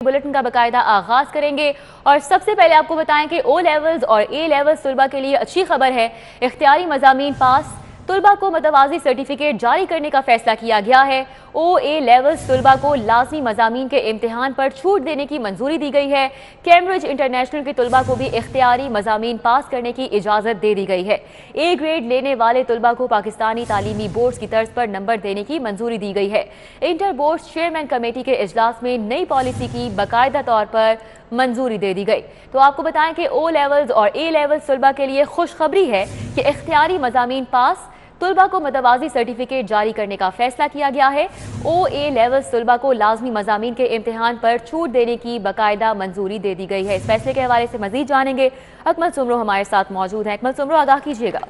Bulletin का बाकायदा आगाज करेंगे और सबसे पहले आपको बताएं कि ओ लेवल्स और ए लेवल्स तुलबा के लिए अच्छी खबर है। इख्तियारी मज़ामीन पास तुलबा को मतवाज़ी सर्टिफिकेट जारी करने का फैसला किया गया है। ओ ए लेवल्स तुलबा को लाजमी मज़ामीन के इम्तिहान पर छूट देने की मंजूरी दी गई है। कैम्ब्रिज इंटरनेशनल के तुलबा को भी इख्तियारी मज़ामीन पास करने की इजाज़त दे दी गई है। ए ग्रेड लेने वाले तुलबा को पाकिस्तानी तालीमी बोर्ड्स की तर्ज पर नंबर देने की मंजूरी दी गई है। इंटर बोर्ड्स चेयरमैन कमेटी के इजलास में नई पॉलिसी की बाकायदा तौर पर मंजूरी दे दी गई। तो आपको बताएं कि ओ लेवल्स और ए लेवल्स तुलबा के लिए खुशखबरी है कि इख्तियारी मज़ामीन पास तुलबा को मतवाज़ी सर्टिफिकेट जारी करने का फैसला किया गया है। ओ ए लेवल्स तुलबा को लाजमी मज़ामीन के इम्तिहान पर छूट देने की बाकायदा मंजूरी दे दी गई है। इस फैसले के हवाले से मजीद जानेंगे। अकमल सुमरो हमारे साथ मौजूद हैं। अकमल सुमरो, आगाह कीजिएगा।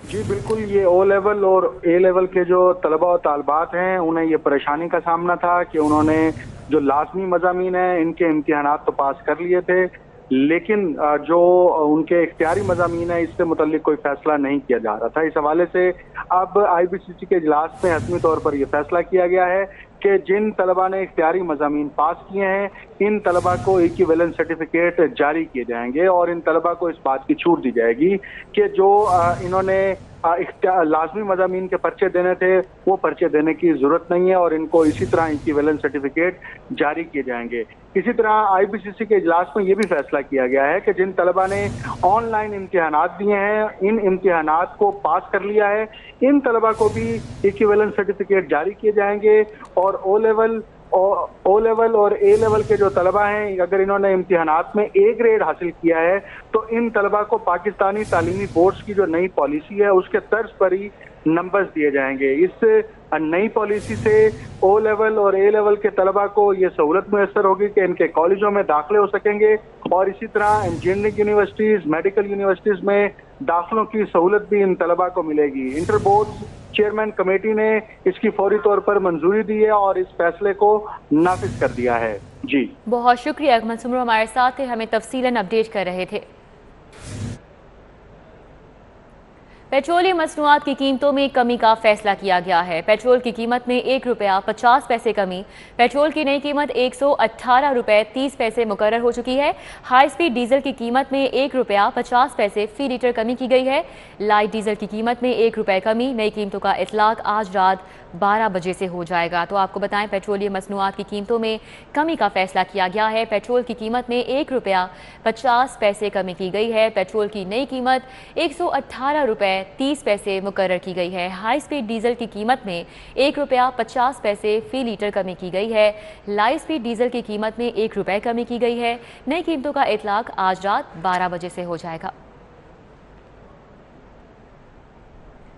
जी बिल्कुल, ये ओ लेवल और ए लेवल के जो तलबा और तालबात हैं उन्हें ये परेशानी का सामना था कि उन्होंने जो लाजमी मज़ामीन हैं इनके इम्तिहानात तो पास कर लिए थे, लेकिन जो उनके इख्तियारी मज़ामीन है इससे मुतल्लिक कोई फैसला नहीं किया जा रहा था। इस हवाले से अब IBCC के इजलास में हतमी तौर पर यह फैसला किया गया है कि जिन तलबा ने इख्तियारी मज़ामीन पास किए हैं इन तलबा को इक्विवेलेंट सर्टिफिकेट जारी किए जाएंगे और इन तलबा को इस बात की छूट दी जाएगी कि जो इन्होंने लाजमी मज़ामीन के पर्चे देने थे वो पर्चे देने की जरूरत नहीं है और इनको इसी तरह इक्विवेलेंट सर्टिफिकेट जारी किए जाएंगे। इसी तरह IBCC के इजलास में ये भी फैसला किया गया है कि जिन तलबा ने ऑनलाइन इम्तिहानात दिए हैं इन इम्तिहानात को पास कर लिया है इन तलबा को भी इक्विवेलेंट सर्टिफिकेट जारी किए जाएंगे और ओ लेवल और ए लेवल के जो तलबा हैं अगर इन्होंने इम्तिहानात में ए ग्रेड हासिल किया है तो इन तलबा को पाकिस्तानी तालीमी बोर्ड्स की जो नई पॉलिसी है उसके तर्ज पर ही नंबर्स दिए जाएंगे। इस नई पॉलिसी से ओ लेवल और ए लेवल के तलबा को ये सहूलत मैसर होगी कि इनके कॉलेजों में दाखिले हो सकेंगे और इसी तरह इंजीनियरिंग यूनिवर्सिटीज़, मेडिकल यूनिवर्सिटीज़ में दाखिलों की सहूलत भी इन तलबा को मिलेगी। इंटर बोर्ड्स चेयरमैन कमेटी ने इसकी फौरी तौर पर मंजूरी दी है और इस फैसले को नाफिज कर दिया है। जी बहुत शुक्रिया अकमल सुमरो, हमारे साथ थे, हमें तफसीलन अपडेट कर रहे थे। पेट्रोलियम मसनूआत की कीमतों में कमी का फैसला किया गया है। पेट्रोल की कीमत में ₹1.50 कमी। पेट्रोल की नई कीमत ₹118.30 मुकर्रर हो चुकी है। हाई स्पीड डीजल की कीमत में ₹1.50 फी लीटर कमी की गई है। लाइट डीजल की कीमत में ₹1 कमी। नई कीमतों का इतलाक आज रात 12 बजे से हो जाएगा। तो आपको बताएं पेट्रोलियम मसनूआत की कीमतों में कमी का फैसला किया गया है। पेट्रोल की कीमत में ₹1.50 कमी की गई है। पेट्रोल की नई कीमत ₹118.30 मुकर्रर की गई है। हाई स्पीड डीजल की कीमत में ₹1.50 फी लीटर कमी की गई है। लाइट स्पीड डीजल की कीमत में ₹1 कमी की गई है। नई कीमतों का इतलाक आज रात 12 बजे से हो जाएगा।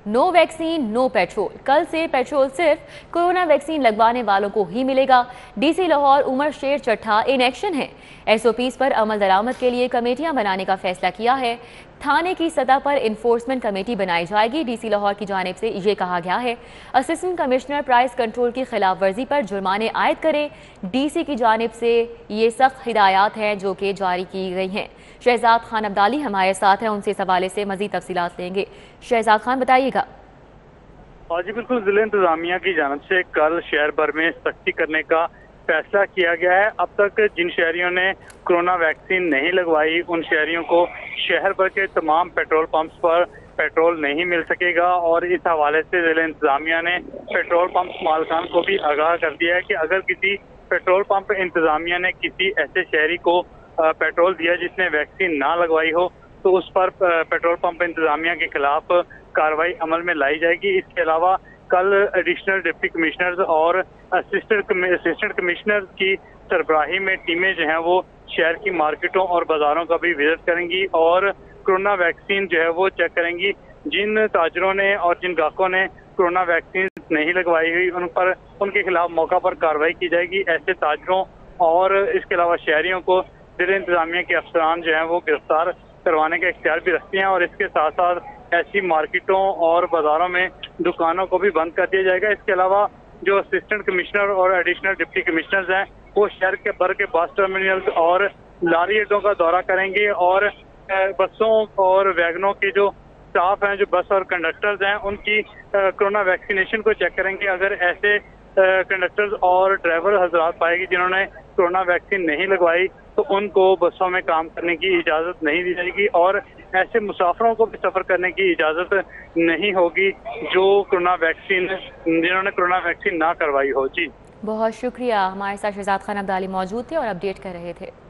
No vaccine no petrol. कल से पेट्रोल सिर्फ कोरोना वैक्सीन लगवाने वालों को ही मिलेगा। DC लाहौर उमर शेर चट्ठा इन एक्शन है। SOPs पर अमल दरामद के लिए कमेटियां बनाने का फैसला किया है। थाने की सतह पर इन्फोर्समेंट कमेटी बनाई जाएगी। DC लाहौर की जानिब से ये कहा गया है असिस्टेंट कमिश्नर प्राइस कंट्रोल की खिलाफ वर्जी पर जुर्माने आयद करे। DC की जानिब से ये सख्त हिदायत हैं जो कि जारी की गई हैं। शहजाद खान अब्दाली हमारे साथ हैं, उनसे इस हवाले से मजीद तफसीलात लेंगे। शहजाद खान बताइएगा। जी बिल्कुल, जिला इंतजामिया की जानिब से कल शहर भर में सख्ती करने का फैसला किया गया है। अब तक जिन शहरियों ने कोरोना वैक्सीन नहीं लगवाई उन शहरियों को शहर भर के तमाम पेट्रोल पंप्स पर पेट्रोल नहीं मिल सकेगा और इस हवाले से जिला इंतजामिया ने पेट्रोल पंप मालकान को भी आगाह कर दिया है कि अगर किसी पेट्रोल पंप इंतजामिया ने किसी ऐसे शहरी को पेट्रोल दिया जिसने वैक्सीन ना लगवाई हो तो उस पर पेट्रोल पंप इंतजामिया के खिलाफ कार्रवाई अमल में लाई जाएगी। इसके अलावा कल एडिशनल डिप्टी कमिश्नर्स और असिस्टेंट कमिश्नर की सरबराही में टीमें जो हैं वो शहर की मार्केटों और बाजारों का भी विजिट करेंगी और कोरोना वैक्सीन जो है वो चेक करेंगी। जिन ताजरों ने और जिन ग्राहकों ने कोरोना वैक्सीन नहीं लगवाई हुई उन पर उनके खिलाफ मौका पर कार्रवाई की जाएगी। ऐसे ताजरों और इसके अलावा शहरियों को जिला इंतजामिया के अफसरान जो हैं वो गिरफ्तार करवाने का इख्तियार भी रखते हैं और इसके साथ साथ ऐसी मार्केटों और बाजारों में दुकानों को भी बंद कर दिया जाएगा। इसके अलावा जो असिस्टेंट कमिश्नर और एडिशनल डिप्टी कमिश्नर्स हैं वो शहर के भर के बस टर्मिनल्स और लारी अड्डों का दौरा करेंगे और बसों और वैगनों के जो स्टाफ हैं, जो बस और कंडक्टर्स हैं, उनकी कोरोना वैक्सीनेशन को चेक करेंगे। अगर ऐसे कंडक्टर्स और ड्राइवर हजरात पाएगी जिन्होंने कोरोना वैक्सीन नहीं लगवाई तो उनको बसों में काम करने की इजाज़त नहीं दी जाएगी और ऐसे मुसाफिरों को भी सफ़र करने की इजाज़त नहीं होगी जिन्होंने कोरोना वैक्सीन ना करवाई हो। जी बहुत शुक्रिया, हमारे साथ शहजाद खान अब्दाली मौजूद थे और अपडेट कर रहे थे।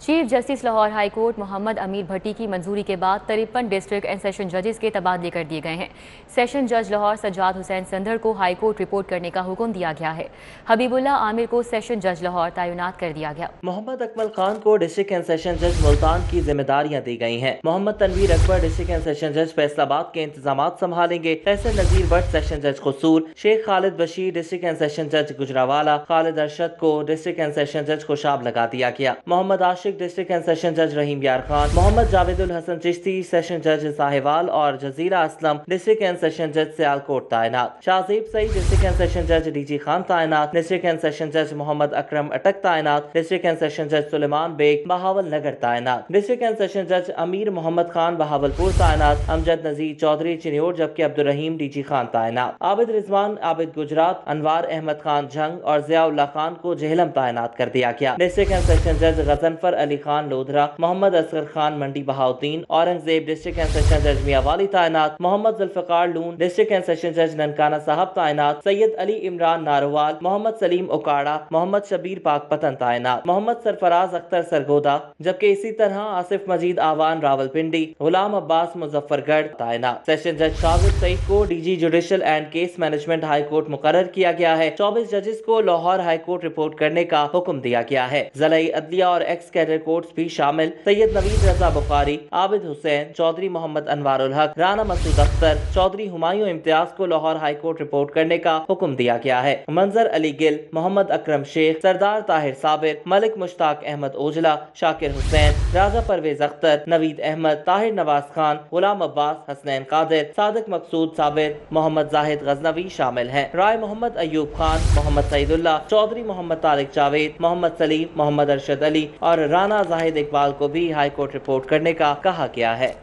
Chief justice Lahore high court Mohammad Amir Bhatti की मंजूरी के बाद 53 डिस्ट्रिक्ट एंड सेशन जजेस के तबादले कर दिए गए हैं। सेशन जज लाहौर सज्जाद हुसैन संधर को हाई कोर्ट रिपोर्ट करने का हुक्म दिया गया है। हबीबुल्लाह आमिर को सेशन जज लाहौर तैनात कर दिया गया। मोहम्मद अकमल खान को डिस्ट्रिक्ट एंड सेशन जज मुल्तान की जिम्मेदारियां दी गई हैं। Mohammad Tanveer Akbar district and session जज फैसलाबाद के इंतजाम संभालेंगे। तहसील नजीर भट्ट सेशन जज कसूर, Sheikh Khalid Bashir district and session जज गुजरावाला, खालिद अरशद को डिस्ट्रिक्ट एंड सेशन जज खुशाब लगा दिया गया। मोहम्मद आशिक डिस्ट्रिक्ट एंड सेशन जज रहीम यार खान, मोहम्मद जावेदुल हसन चिश्ती सेशन जज साहिवाल और जजीरा असलम डिस्ट्रिक्ट एंड सेशन जज सियालकोट तैनात। Shahzeb Saeed district and session जज डीजी खान तैनात। डिस्ट्रिक्ट एंड सेशन जज मोहम्मद अकरम अटक तैनात। डिस्ट्रिक्ट एंड सेशन जज सुलेमान बेग बहावल नगर तैनात। डिस्ट्रिक्ट एंड सेशन जज अमीर मोहम्मद खान बहावलपुर तैनात। अमजद नजीर चौधरी चिन्योर जबकि अब्दुल रहीम डीजी खान तैनात। आबिद रिजवान आबिद गुजरात, अनवार अहमद खान झंग और जियाउल्लाह खान को जेहलम तैनात कर दिया गया। डिस्ट्रिक्ट एंड सेशन जज गजनफर अली खान लोधरा, मोहम्मद असगर खान मंडी Bahauddin, Aurangzeb district and session जज मियावाली तैनात। मोहम्मद जुल्फकार लून डिस्ट्रिक्ट एंड सेशन जज ननकाना साहब तैनात। सैयद अली इमरान नारोवाल, मोहम्मद सलीम उकाड़ा, मोहम्मद शबीर पाकपतन तैनात। मोहम्मद सरफराज अख्तर सरगोदा जबकि इसी तरह आसिफ मजीद आवान रावलपिंडी, गुलाम अब्बास मुजफ्फरगढ़ तैनात। सेशन जज शाहिद सईद को DG judicial and case management high court मुकर्रर किया गया है। 24 जजेस को लाहौर हाई कोर्ट रिपोर्ट करने का हुक्म दिया गया है। ज़िलाई अदलिया और एक्स कैडर कोर्ट्स भी शामिल सैयद नवीद रजा बुखारी, आबिद हुसैन चौधरी, मोहम्मद अनवारुल हक, राना मसूद अख्तर चौधरी, हुमायूं इम्तियाज को लाहौर हाई कोर्ट रिपोर्ट करने का हुक्म दिया गया है। मंजर अली गिल, मोहम्मद अकरम शेख, सरदार ताहिर साबिर, मलिक मुश्ताक अहमद ओजला, शाकिर हुसैन, राजा परवेज अख्तर, नवीद अहमद, ताहिर नवाज खान, गुलाम अब्बास, हसनैन कादिर, सादिक मकसूद साबिर, मोहम्मद जाहिद गजनवी शामिल हैं। राय मोहम्मद अयूब खान, मोहम्मद सईदुल्लाह चौधरी, मोहम्मद तारिक जावेद, मोहम्मद सलीम, मोहम्मद अरशद अली और राना जाहिद इकबाल को भी हाई कोर्ट रिपोर्ट करने का कहा गया है।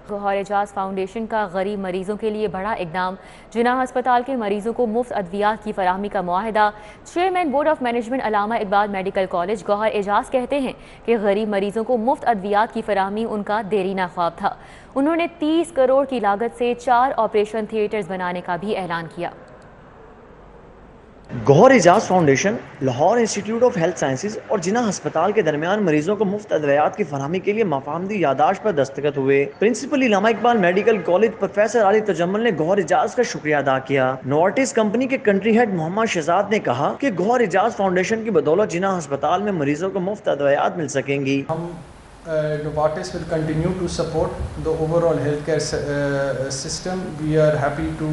गौहर एजाज फाउंडेशन का गरीब मरीजों के लिए बड़ा इकदाम, जिन्ना अस्पताल के मरीजों को मुफ्त अद्वियात की फराहमी का मुआहदा। Chairman board of management Allama Iqbal medical college Gohar Ejaz कहते हैं कि गरीब मरीजों को मुफ्त अद्वियात की फराहमी उनका देरीना ख्वाब था। उन्होंने 30 करोड़ की लागत से 4 ऑपरेशन थिएटर्स बनाने का भी ऐलान किया। Gohar Ejaz foundation, Lahore institute of health sciences और जिन्ना अस्पताल के दरमियान मरीजों को मुफ्त अद्वियात की फराहमी के लिए माफाहमदी यादाश्त पर दस्तखत हुए। Principal Allama Iqbal medical college professor Ali Tajammul ने गौहर एजाज का शुक्रिया अदा किया। नोवार्टिस कंपनी के कंट्री हेड मोहम्मद शहजाद ने कहा कि गौहर एजाज फाउंडेशन की बदौलत जिन्ना अस्पताल में मरीजों को मुफ्त अद्वियात मिल सकेंगी। Novartis will continue to support the overall healthcare system. We are happy to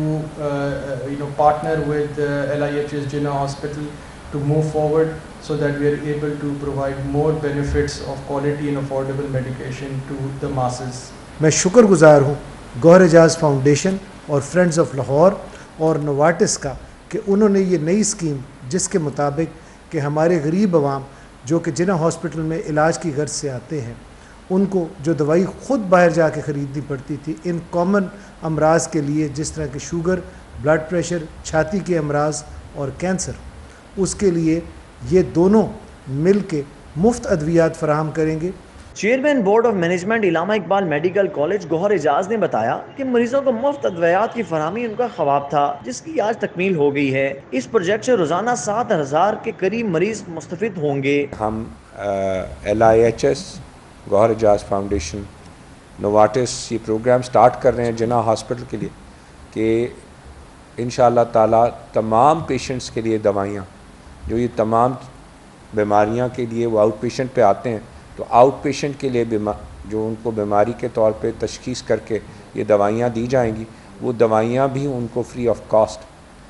partner with LIHS Jinnah Hospital to move forward so that we are able to provide more benefits of quality and affordable medication to the masses. मैं शुक्रगुजार हूँ Gauhar Ejaz foundation और friends of Lahore और Novartis का कि उन्होंने ये नई स्कीम जिसके मुताबिक कि हमारे गरीब अवाम जो कि जिन्ना हॉस्पिटल में इलाज की गर्ज से आते हैं, उनको जो दवाई ख़ुद बाहर जाके ख़रीदनी पड़ती थी इन कॉमन अमराज के लिए, जिस तरह के शुगर, ब्लड प्रेशर, छाती के अमराज और कैंसर, उसके लिए ये दोनों मिल के मुफ्त अद्वियात फराहम करेंगे। Chairman board of management Allama Iqbal medical college Gohar Ejaz ने बताया कि मरीजों को मुफ्त अद्वियात की फराहमी उनका ख्वाब था, जिसकी आज तकमील हो गई है। इस प्रोजेक्ट से रोजाना 7000 के करीब मरीज मुस्तफिद होंगे। हम LIHS Gohar Ejaz foundation Novartis ये प्रोग्राम स्टार्ट कर रहे हैं जिन्ना हॉस्पिटल के लिए कि इंशाअल्लाह ताला तमाम पेशेंट्स के लिए दवाइयाँ, जो ये तमाम बीमारियाँ के लिए वो आउट पेशेंट पे आते हैं, तो आउट पेशेंट के लिए जो उनको बीमारी के तौर पे तशखीस करके ये दवाइयाँ दी जाएंगी, वो दवाइयाँ भी उनको free of cost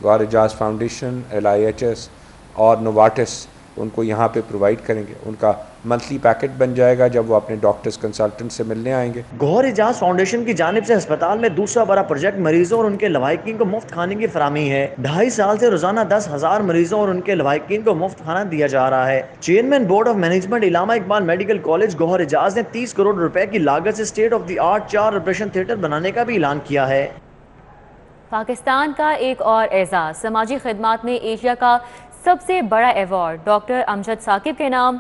Gohar Ejaz foundation, LIHS और नोवार्टिस उनको यहाँ पे प्रोवाइड करेंगे। उनका मंथली पैकेट बन जाएगा जब वो अपने डॉक्टर्स कंसल्टेंट से मिलने आएंगे। गौहर एजाज फाउंडेशन की जानिब से अस्पताल में दूसरा बड़ा प्रोजेक्ट मरीजों और उनके लवाहिकीन को मुफ्त खाने की फराहमी है। 2.5 साल से रोजाना 10,000 मरीजों और उनके लवाहिकीन को मुफ्त खाना दिया जा रहा है। Chairman board of management Allama Iqbal medical college Gohar Ejaz ने 30 करोड़ रुपए की लागत से state of the art 4 operation theatre बनाने का भी ऐलान किया है। पाकिस्तान का एक और एजाज, समाजी खिदमात में एशिया का سب سے بڑا ایوارڈ ڈاکٹر امجد ثاقب کے نام۔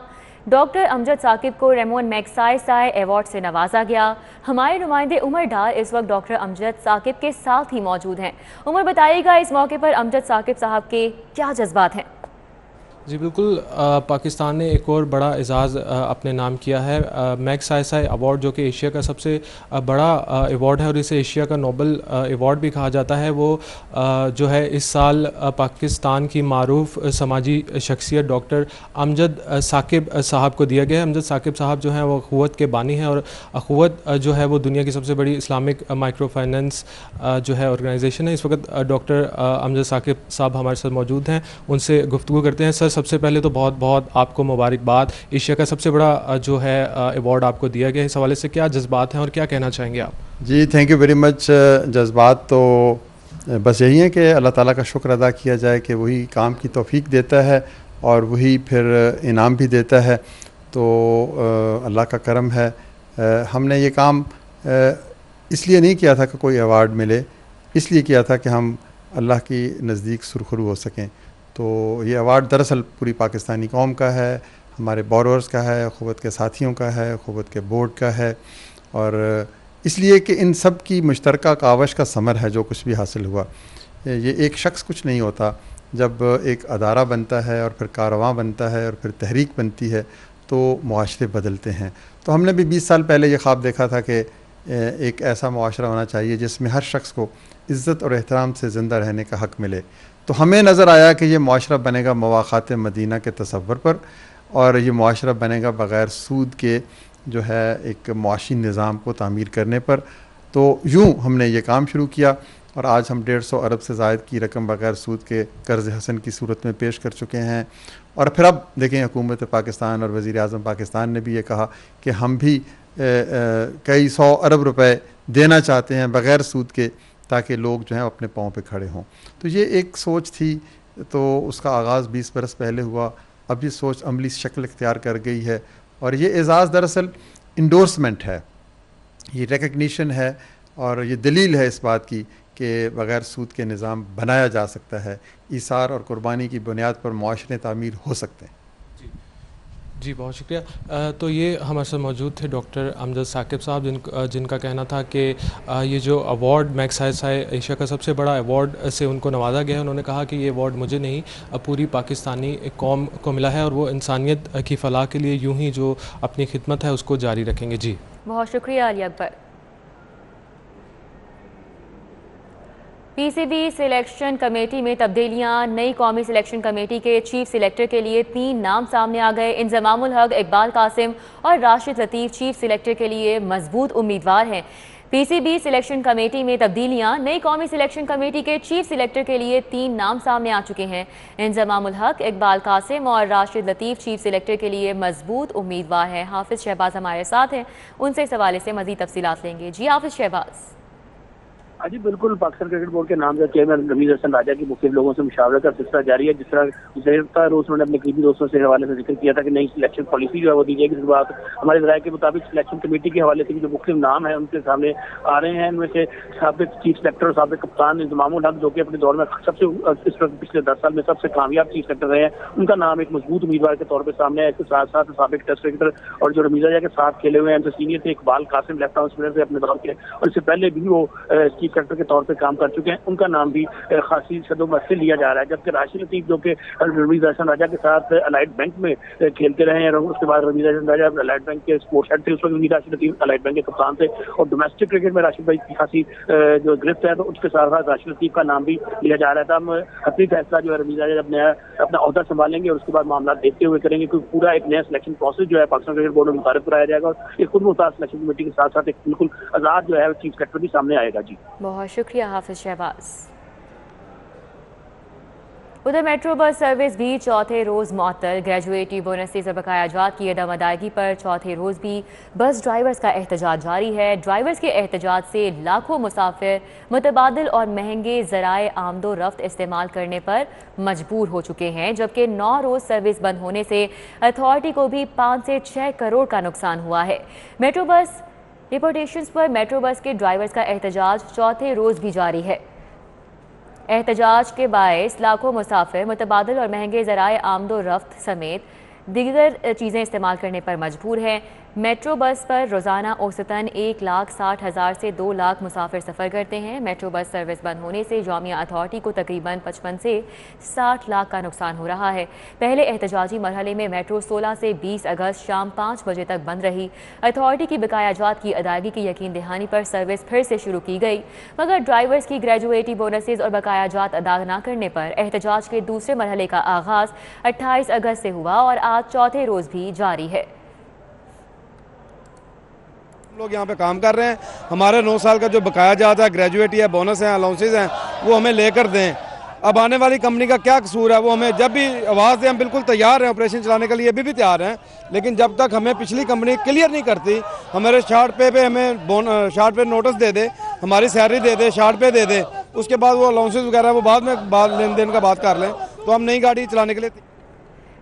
ڈاکٹر امجد ثاقب کو ریمون میگسائے ایوارڈ سے نوازا گیا۔ ہمارے نمائندے عمر ڈار اس وقت ڈاکٹر امجد ثاقب کے ساتھ ہی موجود ہیں۔ عمر بتائیے گا اس موقع پر امجد ثاقب صاحب کے کیا جذبات ہیں؟ جی بالکل، پاکستان نے ایک اور بڑا اعزاز اپنے نام کیا ہے، میگسائے ایوارڈ، جو کہ ایشیا کا سب سے بڑا ایوارڈ ہے اور اسے ایشیا کا نوبل ایوارڈ بھی کہا جاتا ہے۔ وہ جو ہے اس سال پاکستان کی معروف سماجی شخصیت ڈاکٹر امجد ثاقب صاحب کو دیا گیا ہے۔ امجد ثاقب صاحب جو ہیں وہ اخوت کے بانی ہیں، اور اخوت جو ہے وہ دنیا کی سب سے بڑی اسلامک مائکرو فائننس جو ہے آرگنائزیشن ہے۔ اس وقت ڈاکٹر امجد ثاقب صاحب ہمارے ساتھ موجود ہیں، ان سے گفتگو کرتے ہیں۔ سر، سب سے پہلے تو بہت بہت آپ کو مبارکباد، ایشیا کا سب سے بڑا جو ہے ایوارڈ آپ کو دیا گیا ہے، اس حوالے سے کیا جذبات ہیں اور کیا کہنا چاہیں گے آپ؟ جی تھینک یو ویری مچ۔ جذبات تو بس یہی ہیں کہ اللہ تعالیٰ کا شکر ادا کیا جائے کہ وہی کام کی توفیق دیتا ہے اور وہی پھر انعام بھی دیتا ہے، تو اللہ کا کرم ہے۔ ہم نے یہ کام اس لیے نہیں کیا تھا کہ کوئی ایوارڈ ملے، اس لیے کیا تھا کہ ہم اللہ کی نزدیک سرخرو ہو سکیں۔ تو یہ ایوارڈ دراصل پوری پاکستانی قوم کا ہے، ہمارے بورورز کا ہے، اخوت کے ساتھیوں کا ہے، اخوت کے بورڈ کا ہے، اور اس لیے کہ ان سب کی مشترکہ کاوش کا ثمر ہے جو کچھ بھی حاصل ہوا۔ یہ ایک شخص کچھ نہیں ہوتا، جب ایک ادارہ بنتا ہے اور پھر کارواں بنتا ہے اور پھر تحریک بنتی ہے تو معاشرے بدلتے ہیں۔ تو ہم نے بھی 20 سال پہلے یہ خواب دیکھا تھا کہ ایک ایسا معاشرہ ہونا چاہیے جس میں ہر شخص کو عزت اور احترام سے زندہ رہنے کا حق ملے۔ تو ہمیں نظر آیا کہ یہ معاشرہ بنے گا مواخات مدینہ کے تصور پر، اور یہ معاشرہ بنے گا بغیر سود کے جو ہے ایک معاشی نظام کو تعمیر کرنے پر۔ تو یوں ہم نے یہ کام شروع کیا، اور آج ہم 150 ارب سے زائد کی رقم بغیر سود کے قرض حسن کی صورت میں پیش کر چکے ہیں۔ اور پھر اب دیکھیں، حکومت پاکستان اور وزیر اعظم پاکستان نے بھی یہ کہا کہ ہم بھی کئی 100 ارب روپے دینا چاہتے ہیں بغیر سود کے، تاکہ لوگ جو ہیں اپنے پاؤں پہ کھڑے ہوں۔ تو یہ ایک سوچ تھی، تو اس کا آغاز 20 برس پہلے ہوا۔ اب یہ سوچ عملی شکل اختیار کر گئی ہے، اور یہ اعزاز دراصل انڈورسمنٹ ہے، یہ ریکگنیشن ہے، اور یہ دلیل ہے اس بات کی کہ بغیر سود کے نظام بنایا جا سکتا ہے، ایثار اور قربانی کی بنیاد پر معاشرے تعمیر ہو سکتے ہیں۔ جی بہت شکریہ۔ تو یہ ہمارے ساتھ موجود تھے ڈاکٹر امجد ثاقب صاحب، جن کا کہنا تھا کہ یہ جو ایوارڈ میگسائے ایشیا کا سب سے بڑا ایوارڈ سے ان کو نوازا گیا ہے۔ انہوں نے کہا کہ یہ ایوارڈ مجھے نہیں، پوری پاکستانی قوم کو ملا ہے، اور وہ انسانیت کی فلاح کے لیے یوں ہی جو اپنی خدمت ہے اس کو جاری رکھیں گے۔ جی بہت شکریہ علی اکبر۔ پی سی بی سلیکشن کمیٹی میں تبدیلیاں، نئی قومی سلیکشن کمیٹی کے چیف سلیکٹر کے لیے 3 نام سامنے آ گئے۔ انضمام الحق، اقبال قاسم اور راشد لطیف چیف سلیکٹر کے لیے مضبوط امیدوار ہیں۔ پی سی بی سلیکشن کمیٹی میں تبدیلیاں، نئی قومی سلیکشن کمیٹی کے چیف سلیکٹر کے لیے 3 نام سامنے آ چکے ہیں۔ انضمام الحق، اقبال قاسم اور راشد لطیف چیف سلیکٹر کے لیے مضبوط امیدوار ہیں۔ حافظ شہباز ہمارے ساتھ ہیں، ان سے اس حوالے سے مزید تفصیلات لیں گے۔ جی حافظ شہباز۔ جی بالکل، پاکستان کرکٹ بورڈ کے نامزد چیئرمین رمیز حسن راجہ کی مختلف لوگوں سے مشاورت کا سلسلہ جاری ہے۔ جس طرح گزشتہ روز انہوں نے اپنے قریبی دوستوں سے حوالے سے ذکر کیا تھا کہ نئی سلیکشن پالیسی جو ہے وہ دی جائے گی۔ اس بات ہمارے ذرائع کے مطابق سلیکشن کمیٹی کے حوالے سے بھی جو مختلف نام ہیں ان کے سامنے آ رہے ہیں، ان میں سے سابق چیف سلیکٹر اور سابق کپتان انضمام الحق، جو کہ اپنے دور میں سب سے اس وقت پچھلے 10 سال میں سب سے کامیاب چیف سلیکٹر رہے ہیں، ان کا نام ایک مضبوط امیدوار کے طور پہ سامنے ہے۔ اس کے ساتھ ساتھ سابق ٹیسٹ کرکٹر اور جو رمیز راجہ کے ساتھ کھیلے ہوئے ہیں ان سے سینئر تھے Iqbal Qasim, left arm spinner سے اپنے دور کے، اور اس سے پہلے بھی وہ چیف سلیکٹر کے طور پہ کام کر چکے ہیں، ان کا نام بھی خاصی شد و مت سے لیا جا رہا ہے۔ جبکہ راشد لطیف جو کہ رمیز حسن راجہ کے ساتھ الائٹ بینک میں کھیلتے رہے ہیں، اس کے بعد رمیز حسن راجہ الائٹ بینک کے اسپورٹس ہیڈ تھے، اس وقت راشد لطیف الائٹ بینک کے کپتان تھے، اور ڈومیسٹک کرکٹ میں راشد بھائی کی خاصی جو گرفت ہے، تو اس کے ساتھ ساتھ راشد لطیف کا نام بھی لیا جا رہا تھا۔ ہم حتمی فیصلہ جو ہے رمیز راجہ اپنا عہدہ سنبھالیں گے اور اس کے بعد معاملات دیکھتے ہوئے کریں گے، کیونکہ پورا ایک نیا سلیکشن پروسیس جو ہے پاکستان کرکٹ بورڈ میں متعارف کرایا جائے گا، اور ایک خود مختار سلیکشن کمیٹی کے ساتھ ساتھ ایک بالکل آزاد جو ہے چیف سلیکٹر بھی سامنے آئے گا۔ جی بہت شکریہ حافظ شہباز۔ ادھر میٹرو بس سروس بھی چوتھے روز معطل، گریجویٹی بونسز اور بقایا جات کی عدم ادائیگی پر چوتھے روز بھی بس ڈرائیورز کا احتجاج جاری ہے۔ ڈرائیورز کے احتجاج سے لاکھوں مسافر متبادل اور مہنگے ذرائع آمد و رفت استعمال کرنے پر مجبور ہو چکے ہیں، جبکہ 9 روز سروس بند ہونے سے اتھارٹی کو بھی 5 سے 6 کروڑ کا نقصان ہوا ہے۔ میٹرو بس ڈپورٹیشنز پر میٹرو بس کے ڈرائیورز کا احتجاج چوتھے روز بھی جاری ہے۔ एहतजाज के बायस लाखों मुसाफिर मुतबादिल और महंगे ज़राए आमदो रफ्त समेत दीगर चीज़ें इस्तेमाल करने पर मजबूर हैं। मेट्रो बस पर रोज़ाना औसतन 1,60,000 से 2 लाख मुसाफिर सफ़र करते हैं। मेट्रो बस सर्विस बंद होने से जामिया अथॉरिटी को तकरीबन 55 से 60 लाख का नुकसान हो रहा है। पहले एहतजाजी मरहले में मेट्रो 16 से 20 अगस्त शाम 5 बजे तक बंद रही। अथॉरिटी की बकायाजात की अदायगी की यकीन दहानी पर सर्विस फिर से शुरू की गई, मगर ड्राइवर्स की ग्रेजुएटी बोनसेज और बकायाजात अदा न करने पर एहतजाज के दूसरे मरहले का आगाज़ 28 अगस्त से हुआ और आज चौथे रोज़ भी जारी है। लोग यहाँ पे काम कर रहे हैं, हमारे 9 साल का जो बकाया जाता है, ग्रेजुएटी है, बोनस है, अलाउंसेस हैं, वो हमें लेकर दें। अब आने वाली कंपनी का क्या कसूर है, वो हमें जब भी आवाज़ दें हम बिल्कुल तैयार हैं ऑपरेशन चलाने के लिए, अभी भी तैयार हैं, लेकिन जब तक हमें पिछली कंपनी क्लियर नहीं करती, हमारे शार्ट पे हमें शार्ट पे नोटिस दे दे, हमारी सैलरी दे दे, शार्ट पे दे दे, उसके बाद वो अलाउंसेस वगैरह वो बाद में लेन देन का बात कर लें, तो हम नई गाड़ी चलाने के लिए।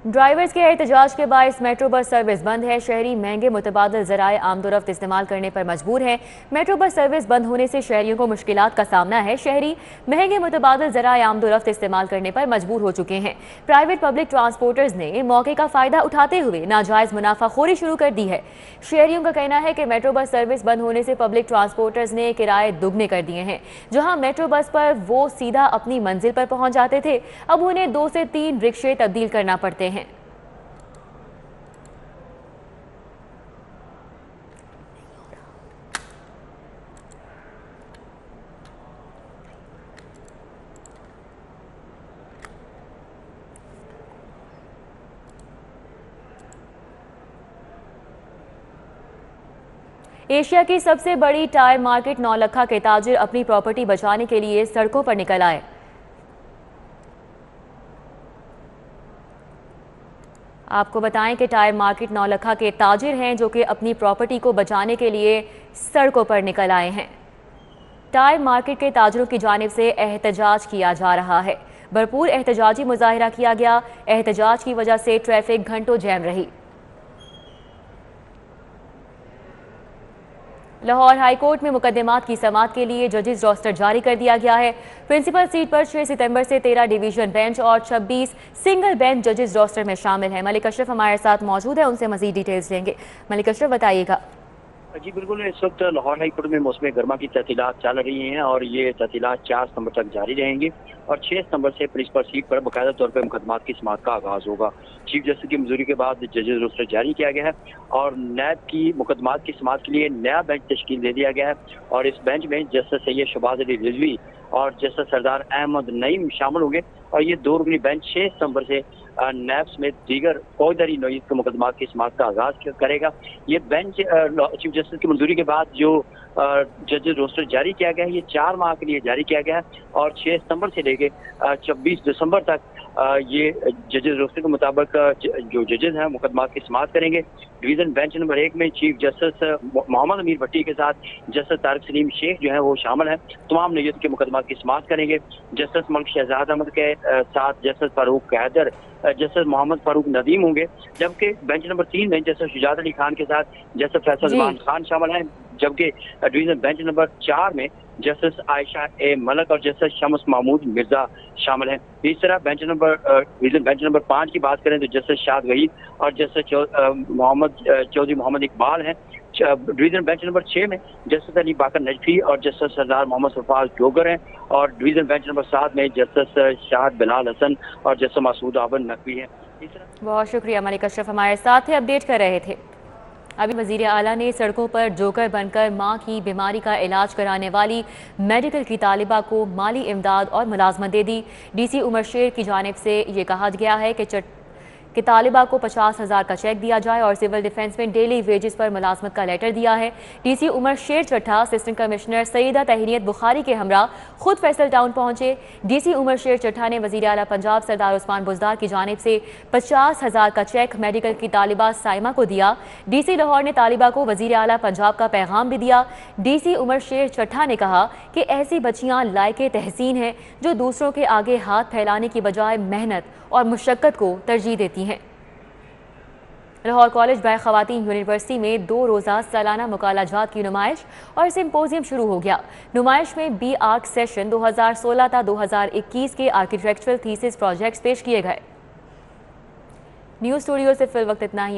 ड्राइवर्स के एहतजाज के बायस मेट्रो बस सर्विस बंद है। शहरी महंगे मुतबादिल ज़राए आमदोरफ्त इस्तेमाल करने पर मजबूर हैं। मेट्रो बस सर्विस बंद होने से शहरियों को मुश्किलात का सामना है। शहरी महंगे मुतबादिल ज़राए आमदोरफ्त इस्तेमाल करने पर मजबूर हो चुके हैं। प्राइवेट पब्लिक ट्रांसपोर्टर्स ने मौके का फ़ायदा उठाते हुए नाजायज़ मुनाफाखोरी शुरू कर दी है। शहरियों का कहना है कि मेट्रो बस सर्विस बंद होने से पब्लिक ट्रांसपोर्टर्स ने किराए दुगने कर दिए हैं। जहाँ मेट्रो बस पर वो सीधा अपनी मंजिल पर पहुँच जाते थे, अब उन्हें 2 से 3 रिक्शे तब्दील करना पड़ते हैं। एशिया की सबसे बड़ी टायर मार्केट नौलखा के ताजिर अपनी प्रॉपर्टी बचाने के लिए सड़कों पर निकल आए। आपको बताएं कि टायर मार्केट नौलखा के ताजिर हैं जो कि अपनी प्रॉपर्टी को बचाने के लिए सड़कों पर निकल आए हैं। टायर मार्केट के ताजिरों की जानिब से एहतजाज किया जा रहा है। भरपूर एहतजाजी मुजाहिरा किया गया। एहतजाज की वजह से ट्रैफिक घंटों जैम रही। लाहौर हाई कोर्ट में मुकदमात की समाअत के लिए जजेस रोस्टर जारी कर दिया गया है। प्रिंसिपल सीट पर 6 सितंबर से 13 डिवीजन बेंच और 26 सिंगल बेंच जजेस रोस्टर में शामिल हैं। मलिक अशरफ हमारे साथ मौजूद है, उनसे मजीद डिटेल्स लेंगे। मलिक अशरफ, बताइएगा। जी बिल्कुल, इस वक्त लाहौर हाई कोर्ट में मौसम गर्मा की तहसीलात चल रही हैं और ये तहसीलात 4 सितंबर तक जारी रहेंगी और 6 सितंबर से प्रिंसिपल सीट पर बाकायदा तौर पर मुकदमात की समाअत का आगाज होगा। चीफ जस्टिस की मंजूरी के बाद जजेस रोस्टर जारी किया गया है और नैब की मुकदमात की समाअत के लिए नया बेंच तश्कील दे दिया गया है और इस बेंच में जस्टिस सैयद शहबाज अली रिजवी और जस्टिस सरदार अहमद नईम शामिल होंगे और ये 2 रुकनी बेंच 6 सितंबर से नैब समेत दीगर फौजदारी नौयत के मुकदमात की समाअत का आगाज करेगा। ये बेंच चीफ जस्टिस की मंजूरी के बाद जो जजेस रोस्टर जारी किया गया है, ये 4 माह के लिए जारी किया गया है और 6 सितंबर से लेके 26 दिसंबर तक ये जजेस रोस्टर के मुताबिक जो जजेस हैं मुकदमात की समाअत करेंगे। डिवीजन बेंच नंबर 1 में चीफ जस्टिस मोहम्मद अमीर भट्टी के साथ जस्टिस तारिक सलीम शेख जो है वो शामिल हैं, तमाम नौयत के मुकदमात की समाअत करेंगे। जस्टिस मलिक शहजाद अहमद के साथ जस्टिस फारूक कैदर, जस्टिस मोहम्मद फारूक नदीम होंगे, जबकि बेंच नंबर 3 में जस्टिस शुजात अली खान के साथ जस्टिस फैसल जमान खान शामिल हैं, जबकि डिवीजन बेंच नंबर 4 में जस्टिस आयशा ए मलक और जस्टिस शम्स महमूद मिर्जा शामिल हैं। इस तरह डिवीजन बेंच नंबर 5 की बात करें तो जस्टिस शाद वहीद और जस्टिस चौधरी मोहम्मद इकबाल हैं। डिवीजन बेंच नंबर 6 में जस्टिस अली बाकर नजफी और जस्टिस सरदार मोहम्मद सरफराज जोगर हैं और डिवीजन बेंच नंबर 7 में जस्टिस शाहद बिलाल हसन और जस्टिस मासूद आबद नकवी हैं। बहुत शुक्रिया मलिक अशरफ, हमारे साथ अपडेट कर रहे थे। अभी वज़ीर आला ने सड़कों पर जोकर बनकर मां की बीमारी का इलाज कराने वाली मेडिकल की तालिबा को माली इमदाद और मुलाजमत दे दी। डीसी उमर शेर की जानिब से ये कहा गया है कि तालिबा को 50,000 का चेक दिया जाए और सिविल डिफेंस में डेली वेजेस पर मुलाजमत का लेटर दिया है। डीसी उमर शेर चट्ठा असिस्टेंट कमिश्नर सईदा तहनीत बुखारी के हमरा खुद फैसल टाउन पहुंचे। डीसी उमर शेर चट्ठा ने वज़ीर आला पंजाब सरदार उस्मान बुज़दार की जानिब से 50,000 का चेक मेडिकल की तालिबा साइमा को दिया। डीसी लाहौर ने तालिबा को वज़ीर आला पंजाब का पैगाम भी दिया। डीसी उमर शेर चट्ठा ने कहा कि ऐसी बच्चियां लायके तहसीन हैं जो दूसरों के आगे हाथ फैलाने की बजाय मेहनत और मुशक्कत को तरजीह देती हैं। لاہور کالج بائے خواتین یونیورسٹی میں 2 روزہ سالانہ مقالہ جات کی نمائش اور سمپوزیم شروع ہو گیا۔ نمائش میں بی آرک سیشن 2016 تا 2021 کے آرکیٹیکچرل تھیسس پروجیکٹس پیش کیے گئے۔ نیوز اسٹوڈیو سے فی الوقت اتنا ہی۔